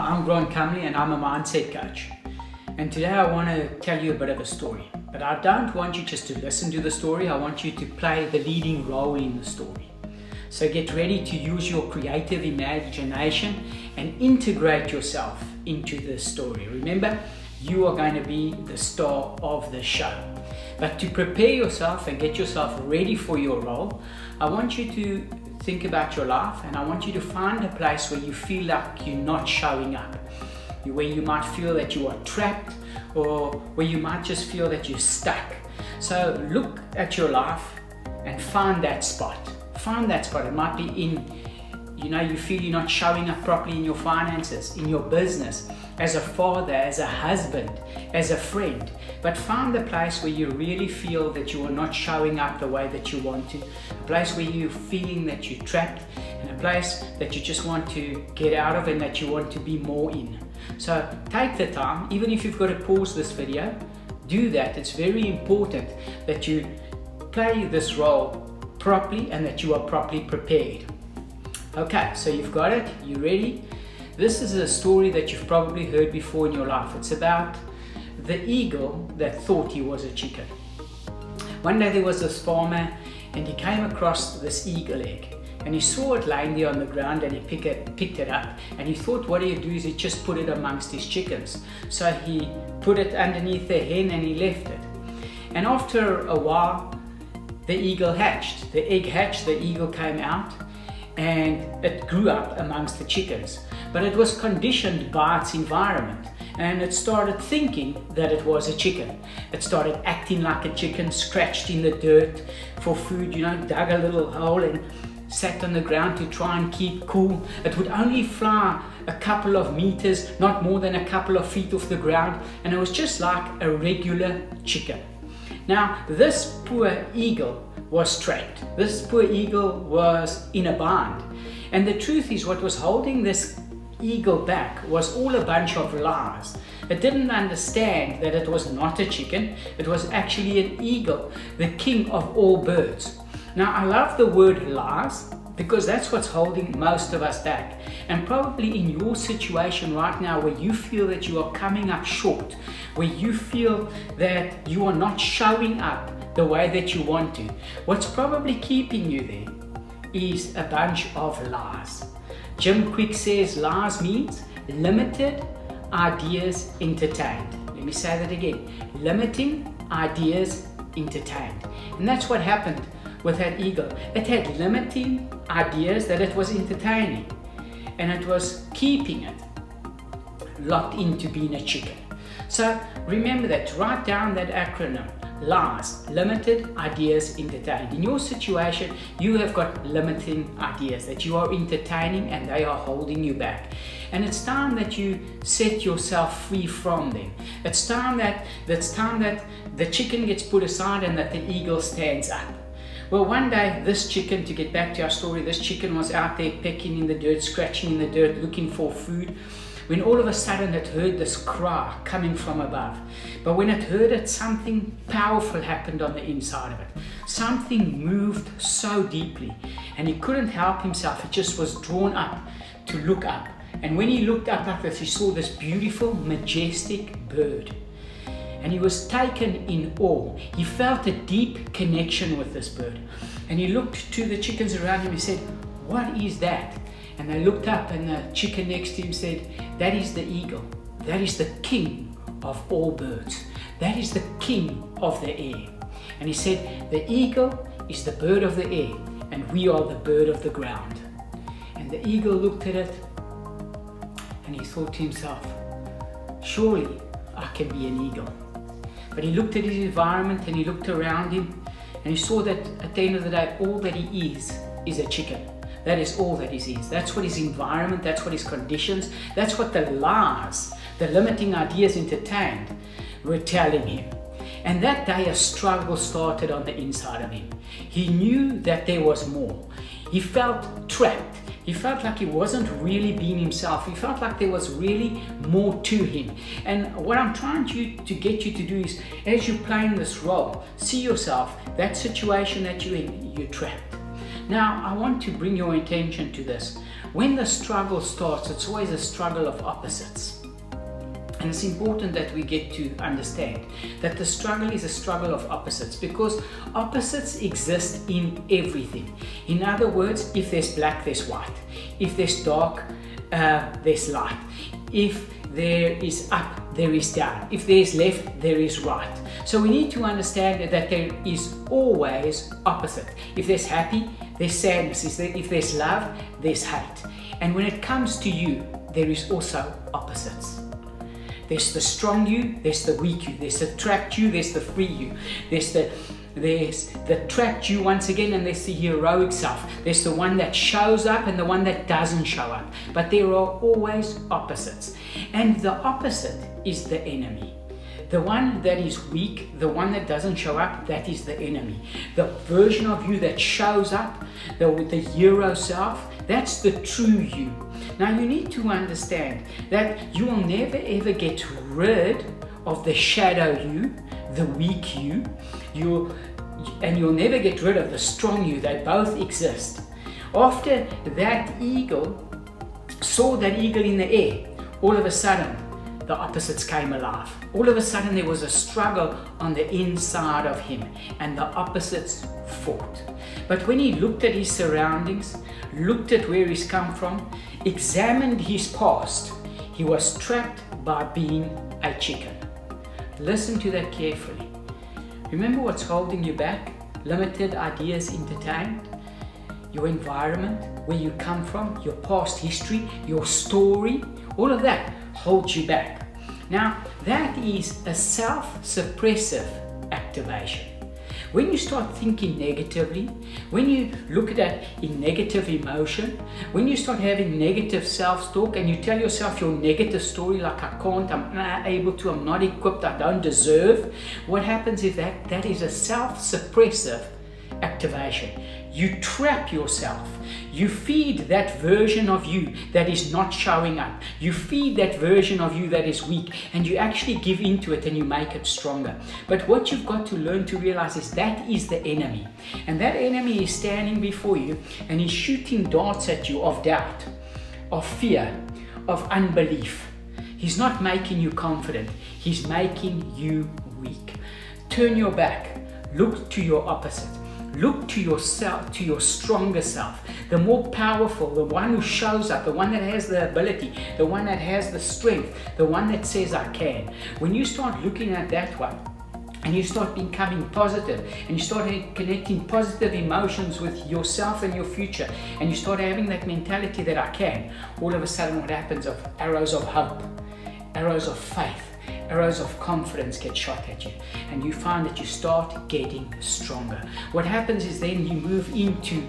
I'm Comley and I'm a mindset coach. And today I want to tell you a bit of a story. But I don't want you just to listen to the story, I want you to play the leading role in the story. So get ready to use your creative imagination and integrate yourself into the story. Remember, you are going to be the star of the show. But to prepare yourself and get yourself ready for your role, I want you to think about your life, and I want you to find a place where you feel like you're not showing up, where you might feel that you are trapped, or where you might just feel that you're stuck. So look at your life and find that spot. Find that spot. It might be you feel you're not showing up properly in your finances, in your business, as a father, as a husband, as a friend. But find the place where you really feel that you are not showing up the way that you want to, a place where you're feeling that you're trapped, and a place that you just want to get out of and that you want to be more in. So take the time, even if you've got to pause this video, do that. It's very important that you play this role properly and that you are properly prepared. Okay, so you've got it, you ready? This is a story that you've probably heard before in your life. It's about the eagle that thought he was a chicken. One day there was this farmer and he came across this eagle egg and he saw it lying there on the ground, and he picked it up, and he thought what he'd do is he'd just put it amongst his chickens. So he put it underneath the hen and he left it. And after a while, the eagle hatched. The egg hatched, the eagle came out, and it grew up amongst the chickens. But it was conditioned by its environment, and it started thinking that it was a chicken. It started acting like a chicken, scratched in the dirt for food, dug a little hole and sat on the ground to try and keep cool. It would only fly a couple of meters, not more than a couple of feet off the ground, and it was just like a regular chicken. Now, this poor eagle was trapped. This poor eagle was in a bind. And the truth is, what was holding this eagle back was all a bunch of lies. It didn't understand that it was not a chicken, it was actually an eagle, the king of all birds. Now, I love the word lies because that's what's holding most of us back. And probably in your situation right now, where you feel that you are coming up short, where you feel that you are not showing up the way that you want to, what's probably keeping you there is a bunch of lies. Jim Quick says lies means limited ideas entertained. Let me say that again. Limiting ideas entertained. And that's what happened with that eagle. It had limiting ideas that it was entertaining, and it was keeping it locked into being a chicken. So remember that, write down that acronym. LIES, limited ideas entertained. In your situation, you have got limiting ideas that you are entertaining and they are holding you back. And it's time that you set yourself free from them. It's time that the chicken gets put aside and that the eagle stands up. Well, one day this chicken, to get back to our story, this chicken was out there pecking in the dirt, scratching in the dirt, looking for food, when all of a sudden it heard this cry coming from above. But when it heard it, something powerful happened on the inside of it. Something moved so deeply, and he couldn't help himself. It just was drawn up to look up. And when he looked up like this, he saw this beautiful, majestic bird. And he was taken in awe. He felt a deep connection with this bird. And he looked to the chickens around him. He said, "What is that?" And they looked up, and the chicken next to him said, "That is the eagle. That is the king of all birds. That is the king of the air." And he said, "The eagle is the bird of the air, and we are the bird of the ground." And the eagle looked at it, and he thought to himself, "Surely I can be an eagle." But he looked at his environment and he looked around him, and he saw that at the end of the day, all that he is a chicken. That is all that he is. That's what his environment, that's what his conditions, that's what the lies, the limiting ideas entertained were telling him. And that day a struggle started on the inside of him. He knew that there was more. He felt trapped. He felt like he wasn't really being himself. He felt like there was really more to him. And what I'm trying to get you to do is, as you're playing this role, see yourself, that situation that you're in, you're trapped. Now, I want to bring your attention to this. When the struggle starts, it's always a struggle of opposites. And it's important that we get to understand that the struggle is a struggle of opposites, because opposites exist in everything. In other words, if there's black, there's white. If there's dark, there's light. If there is up, there is down. If there is left, there is right. So we need to understand that there is always opposite. If there's happy, there's sadness. If there's love, there's hate. And when it comes to you, there is also opposites. There's the strong you, there's the weak you, there's the trapped you, there's the free you, there's the trapped you once again, and there's the heroic self. There's the one that shows up and the one that doesn't show up. But there are always opposites. And the opposite is the enemy. The one that is weak, the one that doesn't show up, that is the enemy. The version of you that shows up, the hero self, that's the true you. Now you need to understand that you will never ever get rid of the shadow you, the weak you, and you'll never get rid of the strong you. They both exist. After that eagle saw that eagle in the air, all of a sudden the opposites came alive. All of a sudden there was a struggle on the inside of him, and the opposites fought. But when he looked at his surroundings, looked at where he's come from, examined his past, he was trapped by being a chicken. Listen to that carefully. Remember what's holding you back? Limited ideas entertained, your environment, where you come from, your past history, your story, all of that holds you back. Now, that is a self-suppressive activation. When you start thinking negatively, when you look at that in negative emotion, when you start having negative self-talk and you tell yourself your negative story like I can't, I'm not able to, I'm not equipped, I don't deserve, what happens is that is a self-suppressive activation. You trap yourself. You feed that version of you that is not showing up. You feed that version of you that is weak, and you actually give into it and you make it stronger. But what you've got to learn to realize is that is the enemy. And that enemy is standing before you and he's shooting darts at you of doubt, of fear, of unbelief. He's not making you confident. He's making you weak. Turn your back. Look to your opposite. Look to yourself, to your stronger self, the more powerful, the one who shows up, the one that has the ability, the one that has the strength, the one that says I can. When you start looking at that one, and you start becoming positive, and you start connecting positive emotions with yourself and your future, and you start having that mentality that I can, all of a sudden what happens of arrows of hope, arrows of faith, arrows of confidence get shot at you, and you find that you start getting stronger. What happens is then you move into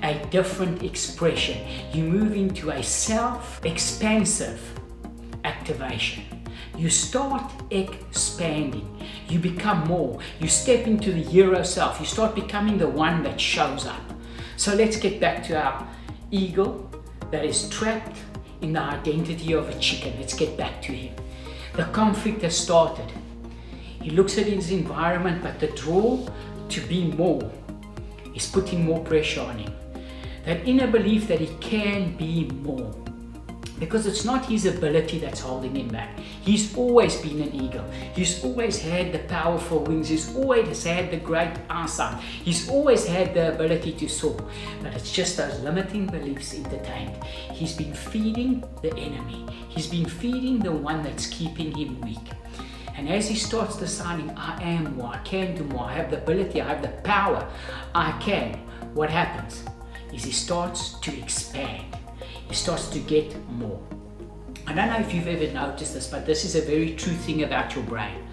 a different expression. You move into a self-expansive activation. You start expanding. You become more. You step into the hero self. You start becoming the one that shows up. So let's get back to our eagle that is trapped in the identity of a chicken. Let's get back to him. The conflict has started. He looks at his environment, but the draw to be more is putting more pressure on him. That inner belief that he can be more. Because it's not his ability that's holding him back. He's always been an eagle. He's always had the powerful wings. He's always had the great eyesight. He's always had the ability to soar. But it's just those limiting beliefs entertained. He's been feeding the enemy. He's been feeding the one that's keeping him weak. And as he starts deciding, I am more, I can do more, I have the ability, I have the power, I can, what happens is he starts to expand. He starts to get more. I don't know if you've ever noticed this, but this is a very true thing about your brain.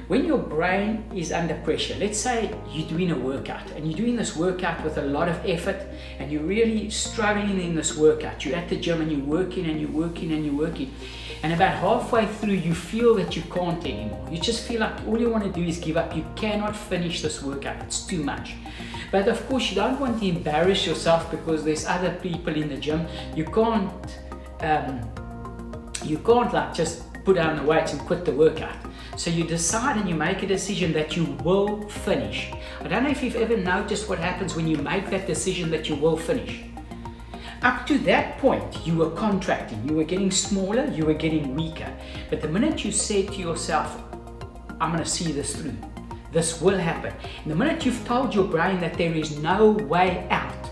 When your brain is under pressure, let's say you're doing a workout and you're doing this workout with a lot of effort and you're really struggling in this workout. You're at the gym and you're working and you're working and you're working. And about halfway through, you feel that you can't anymore. You just feel like all you want to do is give up. You cannot finish this workout. It's too much. But of course, you don't want to embarrass yourself because there's other people in the gym. You can't like just put down the weights and quit the workout. So you decide and you make a decision that you will finish. I don't know if you've ever noticed what happens when you make that decision that you will finish. Up to that point, you were contracting, you were getting smaller, you were getting weaker. But the minute you said to yourself, I'm going to see this through, this will happen. And the minute you've told your brain that there is no way out,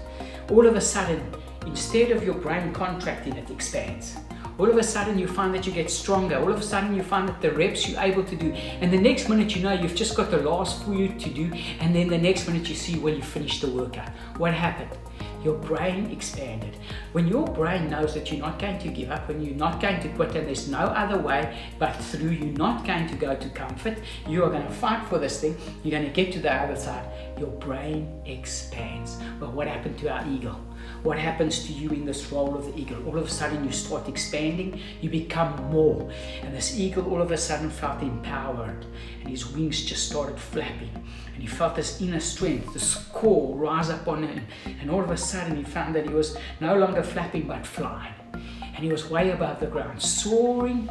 all of a sudden, instead of your brain contracting, it expands. All of a sudden you find that you get stronger. All of a sudden you find that the reps you're able to do. And the next minute you know you've just got the last few to do. And then the next minute you see when you finish the workout. What happened? Your brain expanded. When your brain knows that you're not going to give up, when you're not going to quit, and there's no other way but through, you're not going to go to comfort, you are going to fight for this thing, you're going to get to the other side, your brain expands. But what happened to our ego? What happens to you in this role of the eagle? All of a sudden you start expanding, you become more. And this eagle all of a sudden felt empowered, and his wings just started flapping. And he felt this inner strength, this core rise up on him. And all of a sudden he found that he was no longer flapping but flying. And he was way above the ground, soaring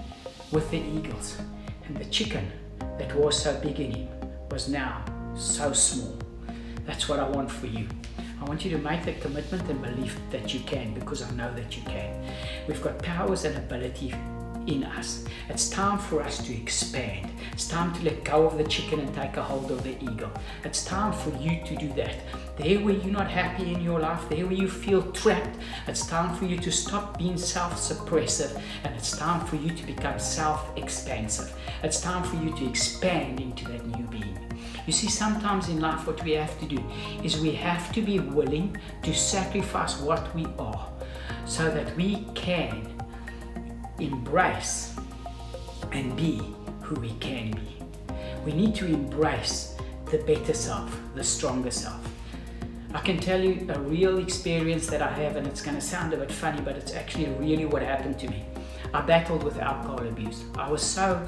with the eagles. And the chicken that was so big in him was now so small. That's what I want for you. I want you to make the commitment and believe that you can, because I know that you can. We've got powers and ability in us. It's time for us to expand. It's time to let go of the chicken and take a hold of the eagle. It's time for you to do that. There where you're not happy in your life, there where you feel trapped, it's time for you to stop being self-suppressive, and it's time for you to become self-expansive. It's time for you to expand into that new being. You see, sometimes in life what we have to do is we have to be willing to sacrifice what we are so that we can embrace and be who we can be. We need to embrace the better self, the stronger self. I can tell you a real experience that I have, and it's going to sound a bit funny, but it's actually really what happened to me. I battled with alcohol abuse. I was so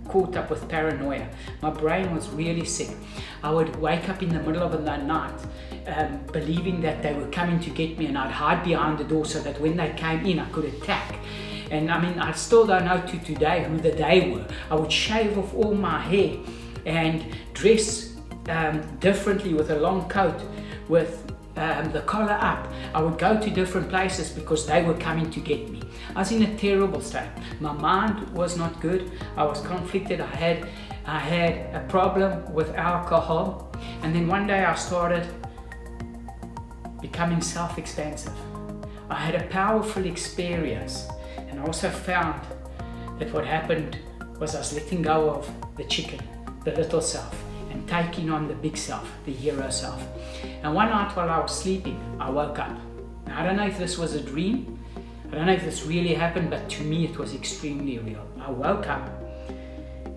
caught up with paranoia. My brain was really sick. I would wake up in the middle of the night believing that they were coming to get me, and I'd hide behind the door so that when they came in I could attack. And I mean, I still don't know to today who the they were. I would shave off all my hair and dress differently with a long coat with the collar up. I would go to different places because they were coming to get me. I was in a terrible state. My mind was not good. I was conflicted. I had a problem with alcohol. And then one day I started becoming self-expansive. I had a powerful experience. And I also found that what happened was I was letting go of the chicken, the little self, and taking on the big self, the hero self. And one night while I was sleeping, I woke up. Now, I don't know if this was a dream. I don't know if this really happened, but to me it was extremely real. I woke up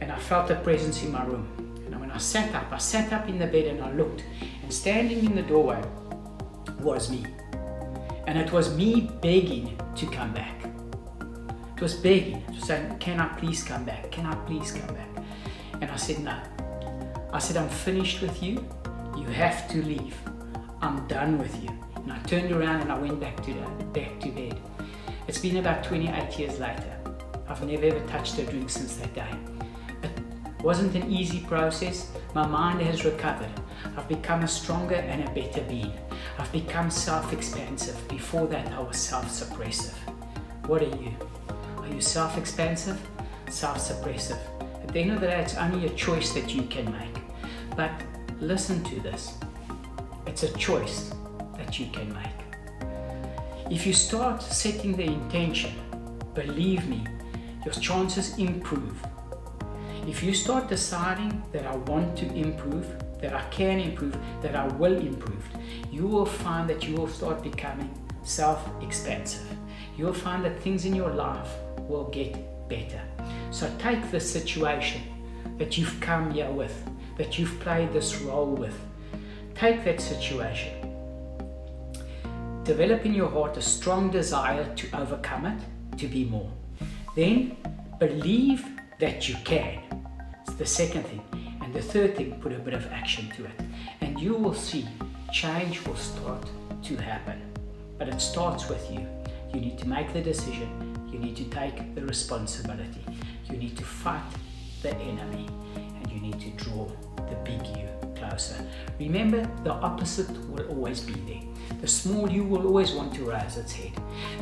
and I felt a presence in my room. And when I sat up in the bed and I looked, and standing in the doorway was me. And it was me begging to come back. It was begging, it was saying, can I please come back? Can I please come back? And I said, no. I said, I'm finished with you. You have to leave. I'm done with you. And I turned around and I went back to bed. It's been about 28 years later. I've never ever touched a drink since that day. It wasn't an easy process. My mind has recovered. I've become a stronger and a better being. I've become self-expansive. Before that, I was self-suppressive. What are you? Are you self-expansive? Self-suppressive? At the end of the day, it's only a choice that you can make. But listen to this. It's a choice that you can make. If you start setting the intention, believe me, your chances improve. If you start deciding that I want to improve, that I can improve, that I will improve, you will find that you will start becoming self-expansive. You will find that things in your life will get better. So take the situation that you've come here with, that you've played this role with. Take that situation. Develop in your heart a strong desire to overcome it, to be more. Then believe that you can. It's the second thing. And the third thing, put a bit of action to it. And you will see change will start to happen. But it starts with you. You need to make the decision. You need to take the responsibility. You need to fight the enemy, and you need to draw the big you closer. Remember, the opposite will always be there. The small you will always want to raise its head.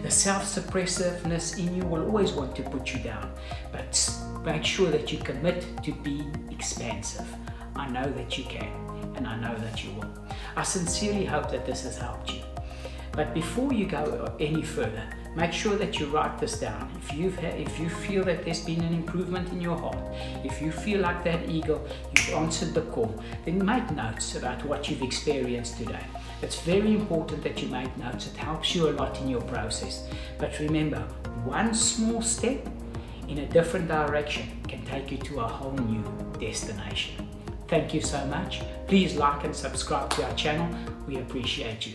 The self-suppressiveness in you will always want to put you down. But make sure that you commit to being expansive. I know that you can, and I know that you will. I sincerely hope that this has helped you. But before you go any further, make sure that you write this down. If you feel that there's been an improvement in your heart, if you feel like that eagle, you've answered the call, then make notes about what you've experienced today. It's very important that you make notes. It helps you a lot in your process. But remember, one small step in a different direction can take you to a whole new destination. Thank you so much. Please like and subscribe to our channel. We appreciate you.